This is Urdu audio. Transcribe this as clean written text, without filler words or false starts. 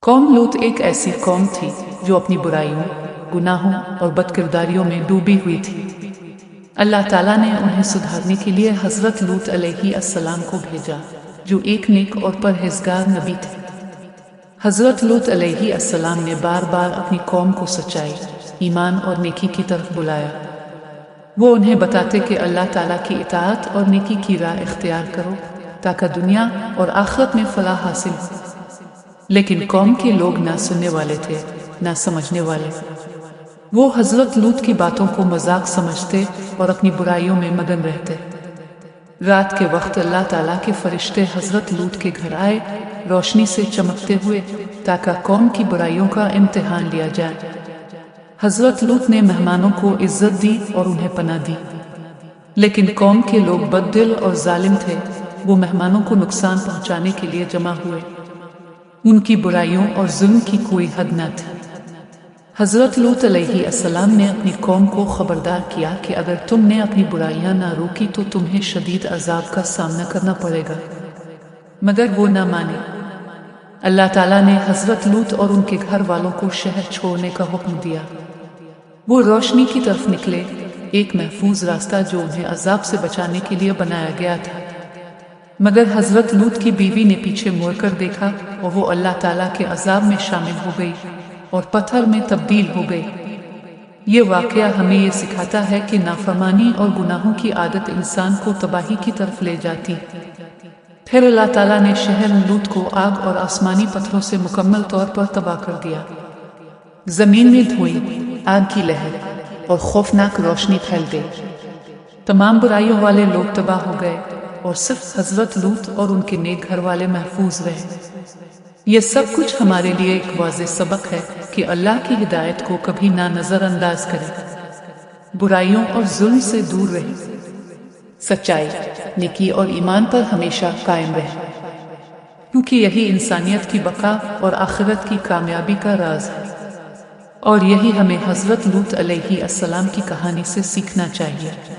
قوم لوط ایک ایسی قوم تھی جو اپنی برائیوں، گناہوں اور بدکرداریوں میں ڈوبی ہوئی تھی۔ اللہ تعالیٰ نے انہیں سدھارنے کے لیے حضرت لوط علیہ السلام کو بھیجا، جو ایک نیک اور پرہیزگار نبی تھے۔ حضرت لوط علیہ السلام نے بار بار اپنی قوم کو سچائی، ایمان اور نیکی کی طرف بلایا۔ وہ انہیں بتاتے کہ اللہ تعالیٰ کی اطاعت اور نیکی کی راہ اختیار کرو تاکہ دنیا اور آخرت میں فلاح حاصل ہو۔ لیکن قوم کے لوگ نہ سننے والے تھے، نہ سمجھنے والے۔ وہ حضرت لوط کی باتوں کو مذاق سمجھتے اور اپنی برائیوں میں مگن رہتے۔ رات کے وقت اللہ تعالیٰ کے فرشتے حضرت لوط کے گھر آئے، روشنی سے چمکتے ہوئے، تاکہ قوم کی برائیوں کا امتحان لیا جائے۔ حضرت لوط نے مہمانوں کو عزت دی اور انہیں پناہ دی، لیکن قوم کے لوگ بد دل اور ظالم تھے۔ وہ مہمانوں کو نقصان پہنچانے کے لیے جمع ہوئے۔ ان کی برائیوں اور ظلم کی کوئی حد نہ تھی۔ حضرت لوط علیہ السلام نے اپنی قوم کو خبردار کیا کہ اگر تم نے اپنی برائیاں نہ روکی تو تمہیں شدید عذاب کا سامنا کرنا پڑے گا، مگر وہ نہ مانے۔ اللہ تعالیٰ نے حضرت لوط اور ان کے گھر والوں کو شہر چھوڑنے کا حکم دیا۔ وہ روشنی کی طرف نکلے، ایک محفوظ راستہ جو انہیں عذاب سے بچانے کے لیے بنایا گیا تھا۔ مگر حضرت لوط کی بیوی نے پیچھے مڑ کر دیکھا اور وہ اللہ تعالیٰ کے عذاب میں شامل ہو گئی اور پتھر میں تبدیل ہو گئی۔ یہ واقعہ ہمیں یہ سکھاتا ہے کہ نافرمانی اور گناہوں کی عادت انسان کو تباہی کی طرف لے جاتی۔ پھر اللہ تعالیٰ نے شہر لوط کو آگ اور آسمانی پتھروں سے مکمل طور پر تباہ کر دیا۔ زمین میں دھوئیں، آگ کی لہر اور خوفناک روشنی پھیل گئی۔ تمام برائیوں والے لوگ تباہ ہو گئے اور صرف حضرت لوط اور ان کے نیک گھر والے محفوظ رہے۔ یہ سب کچھ ہمارے لیے ایک واضح سبق ہے کہ اللہ کی ہدایت کو کبھی نہ نظر انداز کریں، برائیوں اور ظلم سے دور رہیں، سچائی، نیکی اور ایمان پر ہمیشہ قائم رہیں، کیونکہ یہی انسانیت کی بقا اور آخرت کی کامیابی کا راز ہے۔ اور یہی ہمیں حضرت لوط علیہ السلام کی کہانی سے سیکھنا چاہیے۔